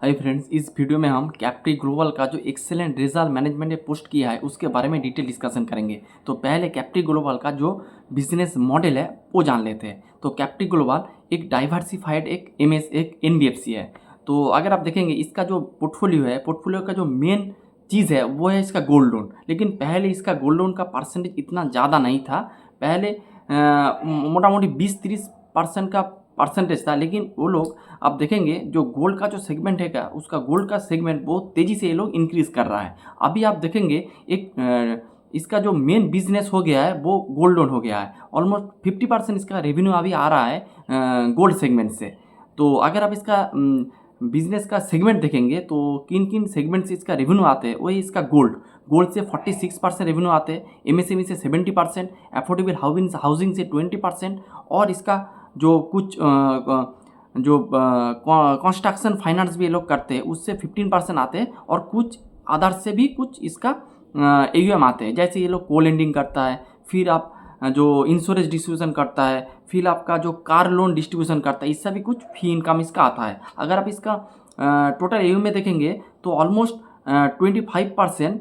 Hi friends, इस video में हम कैप्री ग्लोबल का जो एक्सेलेंट रिजल्ट मैनेजमेंट ने पोस्ट किया है उसके बारे में डिटेल डिस्कशन करेंगे। तो पहले कैप्री ग्लोबल का जो बिजनेस मॉडल है वो जान लेते हैं। तो कैप्री ग्लोबल एक डाइवर्सिफाइड एक एमएस एक एनबीएफसी है। तो अगर आप देखेंगे इसका जो पोर्टफोलियो का जो मेन चीज़ है वो है इसका गोल्ड लोन। लेकिन पहले इसका गोल्ड लोन का परसेंटेज इतना ज़्यादा नहीं था। पहले मोटा मोटी 20-30% का परसेंटेज था। लेकिन वो लोग आप देखेंगे जो गोल्ड का जो सेगमेंट है क्या, उसका गोल्ड का सेगमेंट बहुत तेज़ी से ये लोग इंक्रीज़ कर रहा है। अभी आप देखेंगे इसका जो मेन बिजनेस हो गया है वो गोल्ड लोन हो गया है। ऑलमोस्ट 50% इसका रेवेन्यू अभी आ रहा है गोल्ड सेगमेंट से। तो अगर आप इसका बिजनेस का सेगमेंट देखेंगे तो किन किन सेगमेंट से इसका रेवेन्यू आते हैं, वही इसका गोल्ड से 46% रेवेन्यू आते हैं, एमएसएमई से 70%, अफोर्डेबल हाउसिंग से 20%, और इसका जो कुछ जो कंस्ट्रक्शन फाइनेंस भी ये लोग करते हैं उससे 15% आते हैं, और कुछ अदर से भी कुछ इसका एयूएम आते हैं। जैसे ये लोग को लेंडिंग करता है, फिर आप जो इंश्योरेंस डिस्ट्रीब्यूशन करता है, फिर आपका जो कार लोन डिस्ट्रीब्यूशन करता है, इससे भी कुछ फी इनकम इसका आता है। अगर आप इसका टोटल एयूएम में देखेंगे तो ऑलमोस्ट 25%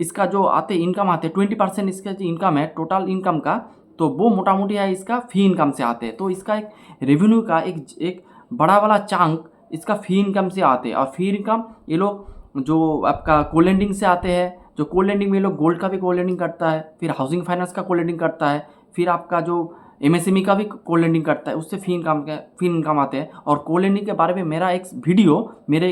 इसका जो आते इनकम आते हैं, 20% इसका जो इनकम है टोटल इनकम का, तो वो मोटा मोटी है इसका फ़ी इनकम से आते हैं। तो इसका एक रेवेन्यू का एक बड़ा वाला चंक इसका फ़ी इनकम से आते हैं। और फ़ी इनकम ये लोग जो आपका को लेंडिंग से आते हैं, जो को लेंडिंग में ये लोग गोल्ड का भी को लेंडिंग करता है, फिर हाउसिंग फाइनेंस का को लेंडिंग करता है, फिर आपका जो एमएसएमई का भी को लेंडिंग करता है, उससे फ़ी इनकम आते हैं। और को लेंडिंग के बारे में मेरा एक वीडियो मेरे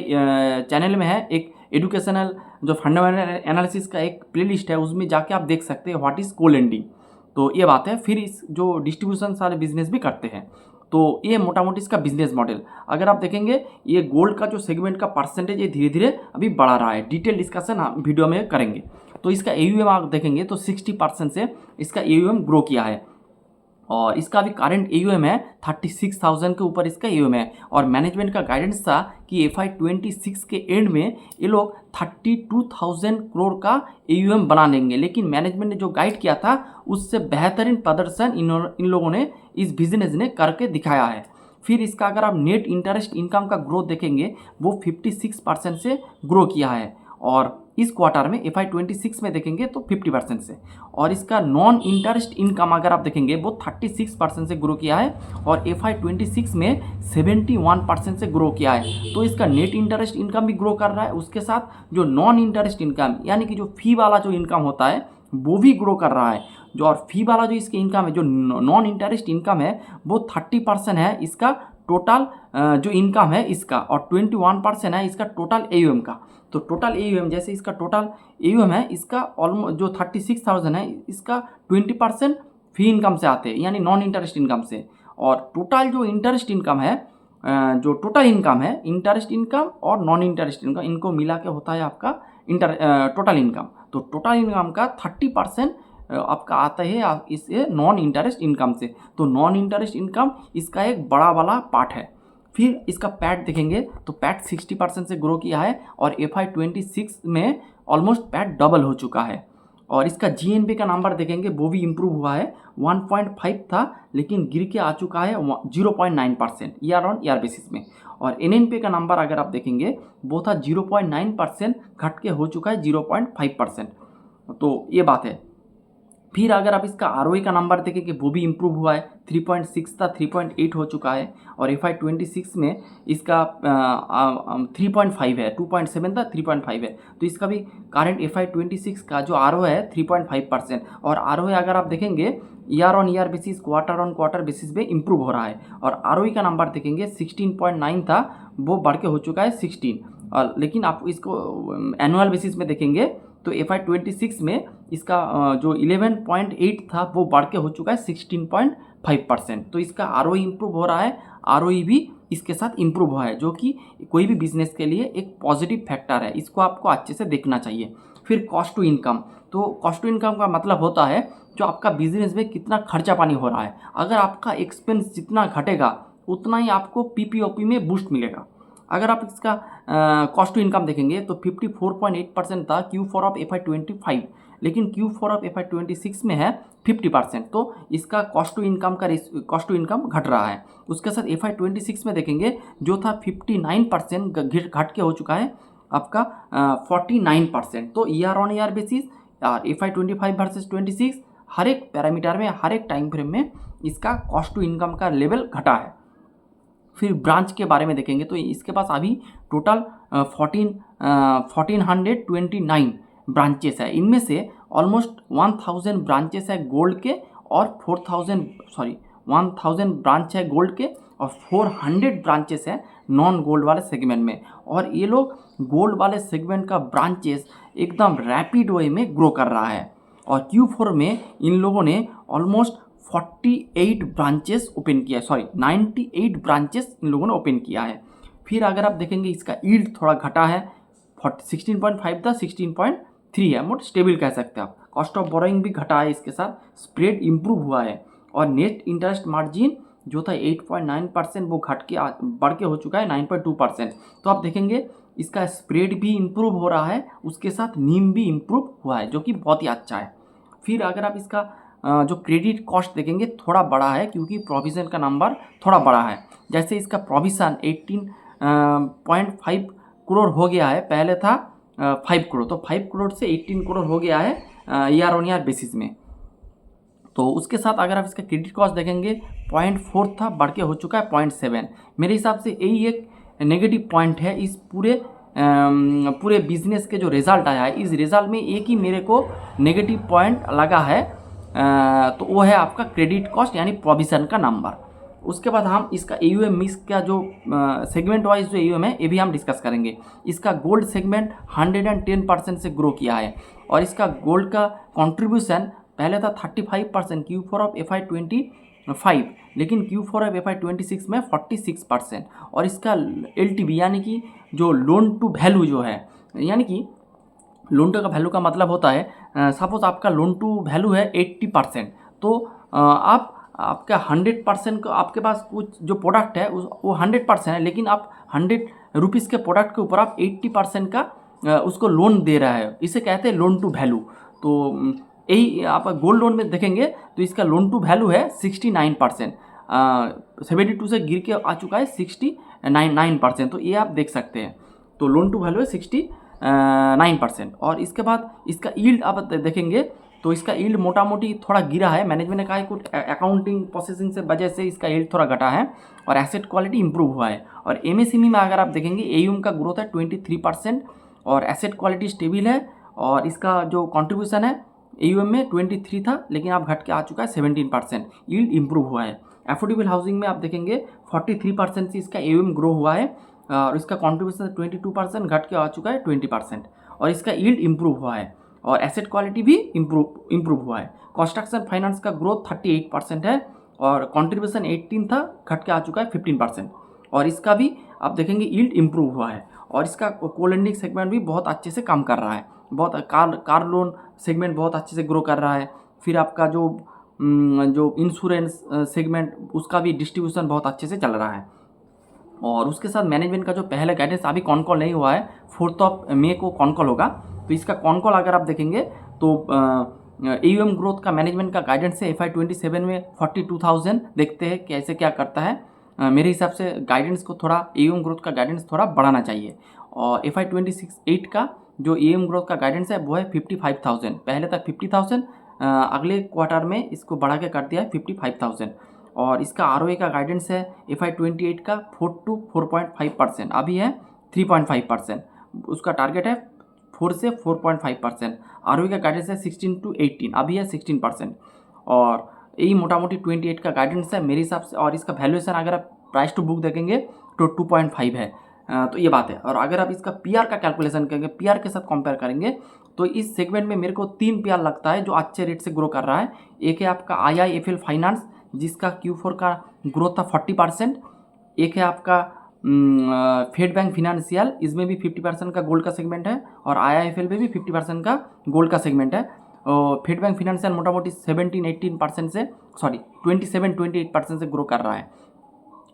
चैनल में है, एक एजुकेशनल जो फंडामेंटल एनालिसिस का एक प्लेलिस्ट है, उसमें जाके आप देख सकते हैं व्हाट इज़ को लेंडिंग। तो ये बात है। फिर इस जो डिस्ट्रीब्यूशन सारे बिजनेस भी करते हैं। तो ये मोटा मोटी इसका बिजनेस मॉडल। अगर आप देखेंगे ये गोल्ड का जो सेगमेंट का परसेंटेज ये धीरे धीरे अभी बढ़ा रहा है। डिटेल डिस्कशन हम वीडियो में करेंगे। तो इसका एयूएम आप देखेंगे तो 60% से इसका एयूएम ग्रो किया है, और इसका भी करंट एयूएम है 36,000 के ऊपर इसका एयूएम है। और मैनेजमेंट का गाइडेंस था कि FY26 के एंड में ये लोग 32,000 करोड़ का एयूएम बना लेंगे। लेकिन मैनेजमेंट ने जो गाइड किया था उससे बेहतरीन प्रदर्शन इन लोगों ने इस बिजनेस ने करके दिखाया है। फिर इसका अगर आप नेट इंटरेस्ट इनकम का ग्रोथ देखेंगे वो 56% से ग्रो किया है, और इस क्वार्टर में FY26 में देखेंगे तो 50% से। और इसका नॉन इंटरेस्ट इनकम अगर आप देखेंगे वो 36% से ग्रो किया है, और FY26 में 71% से ग्रो किया है। तो इसका नेट इंटरेस्ट इनकम भी ग्रो कर रहा है, उसके साथ जो नॉन इंटरेस्ट इनकम यानी कि जो फी वाला जो इनकम होता है वो भी ग्रो कर रहा है। जो और फी वाला जो इसके इनकम है, जो नॉन इंटरेस्ट इनकम है, वो 30% है इसका टोटल जो इनकम है इसका, और 21% है इसका टोटल एयूएम का। तो टोटल एयूएम जैसे इसका टोटल एयूएम है इसका ऑलमोस्ट जो 36,000 है, इसका 20% फी इनकम से आते हैं यानी नॉन इंटरेस्ट इनकम से। और टोटल जो इंटरेस्ट इनकम है, जो टोटल इनकम है, इंटरेस्ट इनकम और नॉन इंटरेस्ट इनकम, इनको मिला के होता है आपका टोटल इनकम। तो टोटल इनकम का 30% आपका आता है इस नॉन इंटरेस्ट इनकम से। तो नॉन इंटरेस्ट इनकम इसका एक बड़ा वाला पार्ट है। फिर इसका पैट देखेंगे तो पैट 60% से ग्रो किया है, और FY26 में ऑलमोस्ट पैट डबल हो चुका है। और इसका जीएनपी का नंबर देखेंगे वो भी इम्प्रूव हुआ है। 1.5 था लेकिन गिर के आ चुका है 0.9% ईयर ऑन ईयर बेसिस में। और एनएनपी का नंबर अगर आप देखेंगे वो था 0.9%, घट के हो चुका है 0.5%। तो ये बात है। फिर अगर आप इसका आरओई का नंबर देखेंगे वो भी इम्प्रूव हुआ है, 3.6 था 3.8 हो चुका है, और FY26 में इसका 3.5 है, 2.7 था 3.5 है। तो इसका भी करंट FY26 का जो आरओ है 3.5%। और आरओई अगर आप देखेंगे year on year basis, quarter on quarter basis पे इम्प्रूव हो रहा है। और आरओई का नंबर देखेंगे 16.9 था, वो बढ़ के हो चुका है 16। और लेकिन आप इसको एनुअल बेसिस में देखेंगे तो FY26 में इसका जो 11.8 था वो बढ़ के हो चुका है 16.5%। तो इसका आरओई इम्प्रूव हो रहा है, आरओई भी इसके साथ इम्प्रूव हुआ है, जो कि कोई भी बिजनेस के लिए एक पॉजिटिव फैक्टर है। इसको आपको अच्छे से देखना चाहिए। फिर कॉस्ट टू इनकम, तो कॉस्ट टू इनकम का मतलब होता है जो आपका बिजनेस में कितना खर्चा पानी हो रहा है। अगर आपका एक्सपेंस जितना घटेगा उतना ही आपको पीपीओपी में बूस्ट मिलेगा। अगर आप इसका कॉस्ट टू इनकम देखेंगे तो 54.8% था Q4 ऑफ FY25 लेकिन Q4 ऑफ FY26 में है 50%, तो इसका कॉस्ट टू इनकम घट रहा है। उसके साथ FY26 में देखेंगे जो था 59% घट के हो चुका है आपका 49%। तो ईयर ऑन ईयर बेसिस और FY25 वर्सेस 26 हर एक पैरामीटर में, हर एक टाइम फ्रेम में इसका कॉस्ट टू इनकम का लेवल घटा है। फिर ब्रांच के बारे में देखेंगे तो इसके पास अभी टोटल 1429 ब्रांचेस है। इनमें से ऑलमोस्ट 1000 ब्रांचेस है गोल्ड के और 1000 ब्रांच है गोल्ड के और 400 ब्रांचेस है नॉन गोल्ड वाले सेगमेंट में। और ये लोग गोल्ड वाले सेगमेंट का ब्रांचेस एकदम रैपिड वे में ग्रो कर रहा है। और Q4 में इन लोगों ने ऑलमोस्ट 98 ब्रांचेस ओपन किया है, 98 ब्रांचेस इन लोगों ने ओपन किया है। फिर अगर आप देखेंगे इसका यील्ड थोड़ा घटा है, 16.5 था 16.3 है, मोट स्टेबल कह सकते हैं आप। कॉस्ट ऑफ बोरोइंग भी घटा है, इसके साथ स्प्रेड इंप्रूव हुआ है। और नेट इंटरेस्ट मार्जिन जो था 8.9% वो घट के बढ़ के हो चुका है 9.2%। तो आप देखेंगे इसका स्प्रेड भी इम्प्रूव हो रहा है, उसके साथ नीम भी इम्प्रूव हुआ है, जो कि बहुत ही अच्छा है। फिर अगर आप इसका जो क्रेडिट कॉस्ट देखेंगे थोड़ा बड़ा है, क्योंकि प्रोविज़न का नंबर थोड़ा बड़ा है। जैसे इसका प्रोविज़न 18.5 करोड़ हो गया है, पहले था 5 करोड़, तो 5 करोड़ से 18 करोड़ हो गया है ईयर ऑन ईयर बेसिस में। तो उसके साथ अगर आप इसका क्रेडिट कॉस्ट देखेंगे 0.4 था, बढ़ के हो चुका है 0.7। मेरे हिसाब से यही एक नेगेटिव पॉइंट है इस पूरे बिजनेस के जो रिज़ल्ट आया है। इस रिज़ल्ट में एक ही मेरे को नेगेटिव पॉइंट लगा है, तो वो है आपका क्रेडिट कॉस्ट यानी प्रोविज़न का नंबर। उसके बाद हम इसका AUM मिक्स का जो सेगमेंट वाइज जो AUM है ये भी हम डिस्कस करेंगे। इसका गोल्ड सेगमेंट 110% से ग्रो किया है और इसका गोल्ड का कंट्रीब्यूशन पहले था 35% Q4 ऑफ FY25, लेकिन Q4 ऑफ FY26 में 46%। और इसका LTV यानी कि जो लोन टू वैल्यू जो है, यानी कि लोन टू का वैल्यू का मतलब होता है सपोज आपका लोन टू वैल्यू है 80%, तो आपका 100% को आपके पास कुछ जो प्रोडक्ट है वो 100% है, लेकिन आप 100 रुपीज़ के प्रोडक्ट के ऊपर आप 80% का उसको लोन दे रहा है, इसे कहते हैं लोन टू वैल्यू। तो यही आप गोल्ड लोन में देखेंगे तो इसका लोन टू वैल्यू है 69%, 72 से गिर के आ चुका है 69%, तो ये आप देख सकते हैं। तो लोन टू वैल्यू है 69%। और इसके बाद इसका यील्ड आप देखेंगे तो इसका यील्ड मोटा मोटी थोड़ा गिरा है। मैनेजमेंट ने कहा है कुछ अकाउंटिंग प्रोसेसिंग से वजह से इसका यील्ड थोड़ा घटा है और एसेट क्वालिटी इंप्रूव हुआ है। और MSME में अगर आप देखेंगे AUM का ग्रोथ है 23% और एसेट क्वालिटी स्टेबल है। और इसका जो कॉन्ट्रीब्यूशन है AUM में 23 था, लेकिन आप घट के आ चुका है 17%, यील्ड इंप्रूव हुआ है। एफोर्डेबल हाउसिंग में आप देखेंगे 43% से इसका AUM ग्रो हुआ है और इसका कॉन्ट्रीब्यूशन 22% घट के आ चुका है 20%, और इसका यील्ड इंप्रूव हुआ है और एसेट क्वालिटी भी इंप्रूव हुआ है। कंस्ट्रक्शन फाइनेंस का ग्रोथ 38% है और कंट्रीब्यूशन 18 था, घट के आ चुका है 15%, और इसका भी आप देखेंगे यील्ड इंप्रूव हुआ है। और इसका कोलेंडिंग सेगमेंट भी बहुत अच्छे से काम कर रहा है, बहुत कार लोन सेगमेंट बहुत अच्छे से ग्रो कर रहा है। फिर आपका जो इंश्योरेंस सेगमेंट उसका भी डिस्ट्रीब्यूशन बहुत अच्छे से चल रहा है। और उसके साथ मैनेजमेंट का जो पहला गाइडेंस अभी कॉन कॉल नहीं हुआ है, 4 मई को कॉन कॉल होगा। तो इसका कॉन कॉल अगर आप देखेंगे तो AUM ग्रोथ का मैनेजमेंट का गाइडेंस है FY27 में 42,000, देखते हैं कैसे क्या करता है। मेरे हिसाब से गाइडेंस को थोड़ा AUM ग्रोथ का गाइडेंस थोड़ा बढ़ाना चाहिए। और FY26 का जो AUM ग्रोथ का गाइडेंस है वो है 55,000, पहले तक 50,000, अगले क्वार्टर में इसको बढ़ा के कर दिया है 55,000। और इसका ROA का गाइडेंस है FY28 का 4 to 4.5%, अभी है 3.5%, उसका टारगेट है 4 से 4.5%। ROE का गाइडेंस है 16 to 18, अभी है 16%। और यही मोटा मोटी 28 का गाइडेंस है मेरे हिसाब से। और इसका वैल्यूएशन अगर आप प्राइस टू बुक देखेंगे तो 2.5 है, तो ये बात है। और अगर आप इसका PR का कैलकुलेशन करेंगे, PR के साथ कंपेयर करेंगे, तो इस सेगमेंट में मेरे को 3 PR लगता है जो अच्छे रेट से ग्रो कर रहा है। एक है आपका IIFL फाइनेंस जिसका Q4 का ग्रोथ था 40%, एक है आपका फेड बैंक फिनेंशियल, इसमें भी 50% का गोल्ड का सेगमेंट है, और IIFL में भी 50% का गोल्ड का सेगमेंट है। फेड बैंक फिनेंशियल मोटा मोटी 27-28% से ग्रो कर रहा है।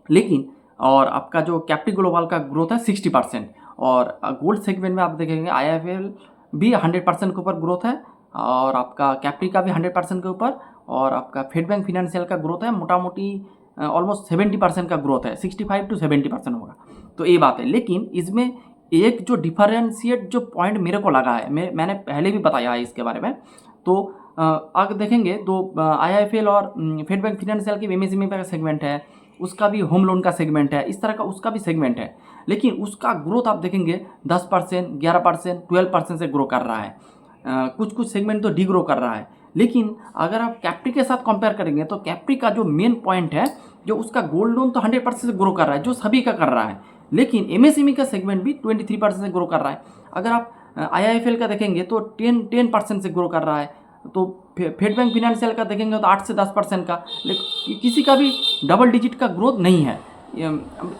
लेकिन और आपका जो कैप्टिव ग्लोबल का ग्रोथ है 60%। और गोल्ड सेगमेंट में आप देखेंगे IIFL भी 100% के ऊपर ग्रोथ है और आपका कैप्री का भी 100% के ऊपर, और आपका फेड बैंक फिनेंशियल का ग्रोथ है मोटा मोटी ऑलमोस्ट 70% का ग्रोथ है, 65 to 70% होगा। तो ये बात है। लेकिन इसमें एक जो डिफरेंशिएट जो पॉइंट मेरे को लगा है, मैंने पहले भी बताया है इसके बारे में, तो अगर देखेंगे तो IIFL और फेड बैंक फिनेंशियल की एमएसएमई का सेगमेंट है, उसका भी होम लोन का सेगमेंट है, इस तरह का उसका भी सेगमेंट है, लेकिन उसका ग्रोथ आप देखेंगे 10%, 11%, 12% से ग्रो कर रहा है। कुछ कुछ सेगमेंट तो डी ग्रो कर रहा है। लेकिन अगर आप कैप्री के साथ कंपेयर करेंगे तो कैप्री का जो मेन पॉइंट है, जो उसका गोल्ड लोन तो 100% से ग्रो कर रहा है, जो सभी का कर रहा है, लेकिन एमएसएमई का सेगमेंट भी 23% से ग्रो कर रहा है। अगर आप IIFL का देखेंगे तो 10% से ग्रो कर रहा है, तो फेड बैंक फिनेंशियल का देखेंगे तो 8 से 10% का, लेकिन किसी का भी डबल डिजिट का ग्रोथ नहीं है,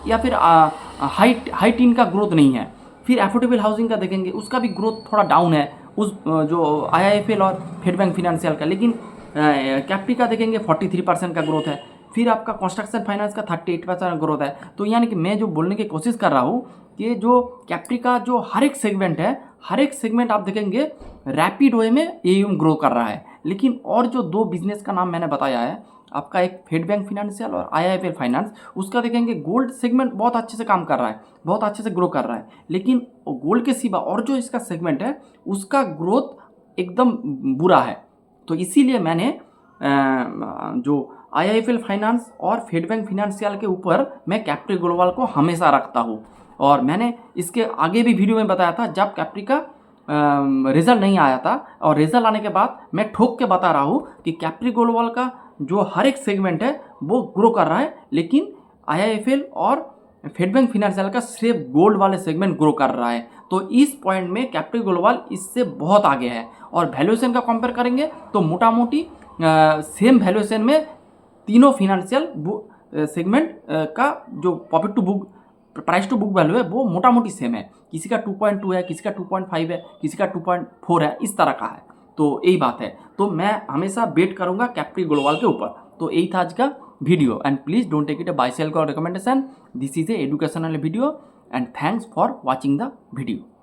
या फिर हाई टीन का ग्रोथ नहीं है। फिर एफोर्डेबल हाउसिंग का देखेंगे, उसका भी ग्रोथ थोड़ा डाउन है, उस जो IIFL और फेड बैंक फिनेंशियल का। लेकिन कैप्री का देखेंगे 43% का ग्रोथ है। फिर आपका कंस्ट्रक्शन फाइनेंस का 38% ग्रोथ है। तो यानी कि मैं जो बोलने की कोशिश कर रहा हूँ कि जो कैप्री का जो हर एक सेगमेंट है, हर एक सेगमेंट आप देखेंगे रैपिड वे में AUM ग्रो कर रहा है। लेकिन और जो दो बिजनेस का नाम मैंने बताया है, आपका एक फेड बैंक फिनेंशियल और IIFL फाइनेंस, उसका देखेंगे गोल्ड सेगमेंट बहुत अच्छे से काम कर रहा है, बहुत अच्छे से ग्रो कर रहा है। लेकिन गोल्ड के सिवा और जो इसका सेगमेंट है, उसका ग्रोथ एकदम बुरा है। तो इसीलिए मैंने जो IIFL फाइनेंस और फेड बैंक फिनेंशियल के ऊपर मैं कैप्री ग्लोबल को हमेशा रखता हूँ। और मैंने इसके आगे भी वीडियो में बताया था, जब कैप्री का रिजल्ट नहीं आया था, और रिजल्ट आने के बाद मैं ठोक के बता रहा हूँ कि कैप्री ग्लोबल का जो हर एक सेगमेंट है वो ग्रो कर रहा है, लेकिन IIFL और फेड बैंक फिनेंशियल का सिर्फ गोल्ड वाले सेगमेंट ग्रो कर रहा है। तो इस पॉइंट में कैप्री ग्लोबल इससे बहुत आगे है। और वैल्यूएशन का कंपेयर करेंगे तो मोटा मोटी सेम वैल्यूएशन में तीनों फिनेंशियल सेगमेंट का जो profit to book, price to book value है, वो मोटा मोटी सेम है। किसी का 2.2 है, किसी का 2.5 है, किसी का 2.4 है, इस तरह का है। तो यही बात है। तो मैं हमेशा बेट करूंगा कैप्री ग्लोबल के ऊपर। तो यही था आज का video, and please don't take it a buy sell का recommendation. This is a educational video, and thanks for watching the video.